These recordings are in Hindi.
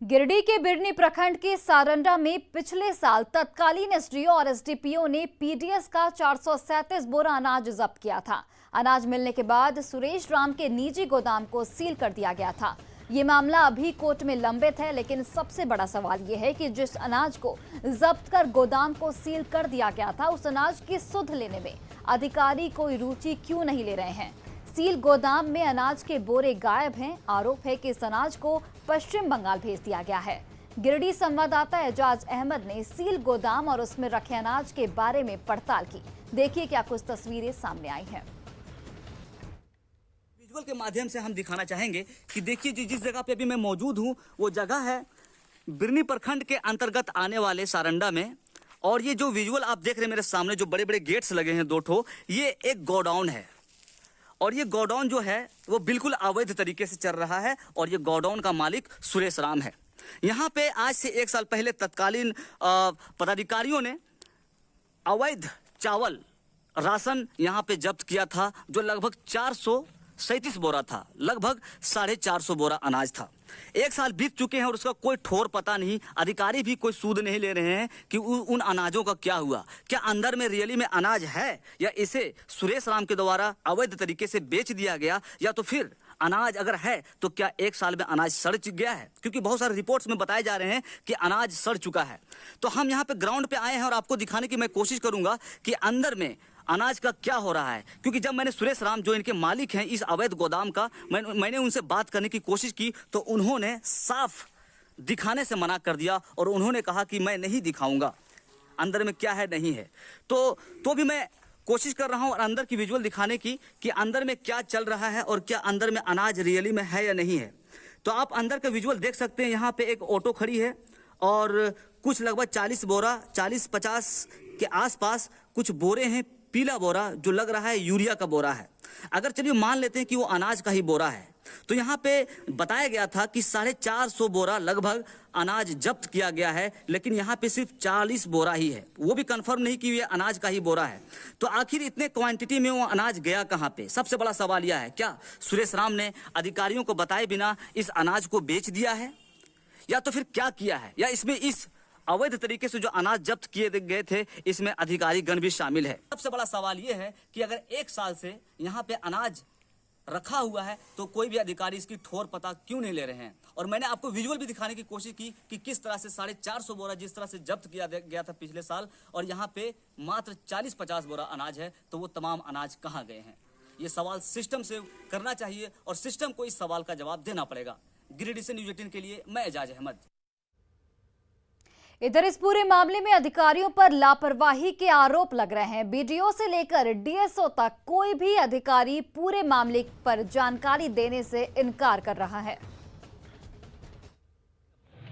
गिरिडीह के बिरनी प्रखंड के सारंडा में पिछले साल तत्कालीन एसडीओ और एसडीपीओ ने पीडीएस का 437 बोरा अनाज जब्त किया था। अनाज मिलने के बाद सुरेश राम के निजी गोदाम को सील कर दिया गया था। ये मामला अभी कोर्ट में लंबित है, लेकिन सबसे बड़ा सवाल ये है कि जिस अनाज को जब्त कर गोदाम को सील कर दिया गया था, उस अनाज की सुध लेने में अधिकारी कोई रुचि क्यों नहीं ले रहे हैं। सील गोदाम में अनाज के बोरे गायब हैं। आरोप है कि इस अनाज को पश्चिम बंगाल भेज दिया गया है। गिरिडीह संवाददाता एजाज अहमद ने सील गोदाम और उसमें रखे अनाज के बारे में पड़ताल की। देखिए क्या कुछ तस्वीरें सामने आई हैं। विजुअल के माध्यम से हम दिखाना चाहेंगे कि देखिए जिस जगह पे अभी मैं मौजूद हूँ वो जगह है बिरनी प्रखंड के अंतर्गत आने वाले सारंडा में। और ये जो विजुअल आप देख रहे हैं मेरे सामने, जो बड़े बड़े गेट्स लगे हैं दो ठो, ये एक गोडाउन है। और ये गोडाउन जो है वो बिल्कुल अवैध तरीके से चल रहा है। और ये गोडाउन का मालिक सुरेश राम है। यहाँ पे आज से 1 साल पहले तत्कालीन पदाधिकारियों ने अवैध चावल राशन यहाँ पे जब्त किया था, जो लगभग 437 बोरा था, लगभग 450 बोरा अनाज था। 1 साल बीत चुके हैं और उसका कोई ठोर पता नहीं। अधिकारी भी कोई सूद नहीं ले रहे हैं कि उन अनाजों का क्या हुआ। क्या अंदर में रियली में अनाज है, या इसे सुरेश राम के द्वारा अवैध तरीके से बेच दिया गया, या तो फिर अनाज अगर है तो क्या 1 साल में अनाज सड़ गया है। क्योंकि बहुत सारे रिपोर्ट्स में बताए जा रहे हैं कि अनाज सड़ चुका है। तो हम यहाँ पे ग्राउंड पे आए हैं और आपको दिखाने की मैं कोशिश करूंगा कि अंदर में अनाज का क्या हो रहा है। क्योंकि जब मैंने सुरेश राम, जो इनके मालिक हैं इस अवैध गोदाम का, मैंने उनसे बात करने की कोशिश की तो उन्होंने साफ दिखाने से मना कर दिया और उन्होंने कहा कि मैं नहीं दिखाऊंगा अंदर में क्या है नहीं है। तो भी मैं कोशिश कर रहा हूं और अंदर की विजुअल दिखाने की कि अंदर में क्या चल रहा है और क्या अंदर में अनाज रियली में है या नहीं है। तो आप अंदर का विजुअल देख सकते हैं। यहाँ पे एक ऑटो खड़ी है और कुछ लगभग 40-50 के आसपास कुछ बोरे हैं। पीला बोरा जो लग रहा है यूरिया का बोरा है। अगर चलिए मान लेते हैं कि वो अनाज का ही बोरा है, तो यहाँ पे बताया गया था कि 450 बोरा लगभग अनाज जब्त किया गया है, लेकिन यहाँ पे सिर्फ 40 बोरा ही है। वो भी कंफर्म नहीं कि ये अनाज का ही बोरा है। तो आखिर इतने क्वांटिटी में वो अनाज गया कहाँ पे? सबसे बड़ा सवाल यह है, क्या सुरेश राम ने अधिकारियों को बताए बिना इस अनाज को बेच दिया है, या तो फिर क्या किया है, या इसमें इस अवैध तरीके से जो अनाज जब्त किए गए थे इसमें अधिकारी गण भी शामिल है। सबसे बड़ा सवाल यह है कि अगर 1 साल से यहाँ पे अनाज रखा हुआ है तो कोई भी अधिकारी इसकी ठोर पता क्यों नहीं ले रहे हैं। और मैंने आपको विजुअल भी दिखाने की कोशिश की कि किस तरह से 450 बोरा जिस तरह से जब्त किया गया था पिछले साल, और यहाँ पे मात्र 40-50 बोरा अनाज है, तो वो तमाम अनाज कहाँ गए हैं। ये सवाल सिस्टम से करना चाहिए और सिस्टम को इस सवाल का जवाब देना पड़ेगा। गिरिडीह से न्यूज़ 18 के लिए मैं एजाज अहमद। इधर इस पूरे मामले में अधिकारियों पर लापरवाही के आरोप लग रहे हैं। बीडीओ से लेकर डीएसओ तक कोई भी अधिकारी पूरे मामले पर जानकारी देने से इनकार कर रहा है।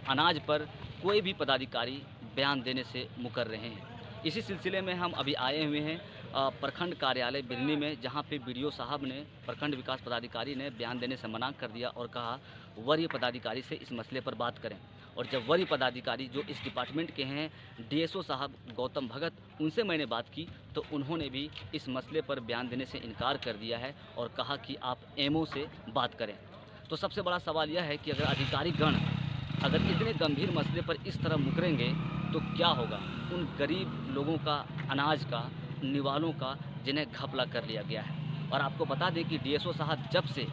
अनाज पर कोई भी पदाधिकारी बयान देने से मुकर रहे हैं। इसी सिलसिले में हम अभी आए हुए हैं प्रखंड कार्यालय बिरनी में, जहां पे बीडीओ साहब ने, प्रखंड विकास पदाधिकारी ने बयान देने से मना कर दिया और कहा वरीय पदाधिकारी से इस मसले पर बात करें। और जब वरीय पदाधिकारी जो इस डिपार्टमेंट के हैं डीएसओ साहब गौतम भगत, उनसे मैंने बात की तो उन्होंने भी इस मसले पर बयान देने से इनकार कर दिया है और कहा कि आप एमओ से बात करें। तो सबसे बड़ा सवाल यह है कि अगर अधिकारी गण अगर इतने गंभीर मसले पर इस तरह मुकरेंगे तो क्या होगा उन गरीब लोगों का, अनाज का, निवालों का, जिन्हें घपला कर लिया गया है। और आपको बता दें कि डीएसओ साहब जब से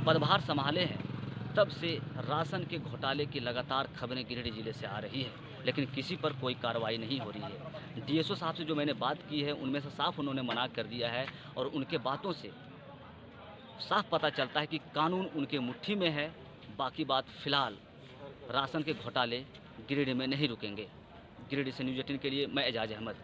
पदभार संभाले हैं तब से राशन के घोटाले की लगातार खबरें गिरिडीह जिले से आ रही है, लेकिन किसी पर कोई कार्रवाई नहीं हो रही है। डीएसओ साहब से जो मैंने बात की है उनमें से साफ उन्होंने मना कर दिया है और उनके बातों से साफ पता चलता है कि कानून उनके मुट्ठी में है। बाकी बात फिलहाल राशन के घोटाले गिरिडीह में नहीं रुकेंगे। गिरिडीह से न्यूज़ 18 के लिए मैं एजाज अहमद।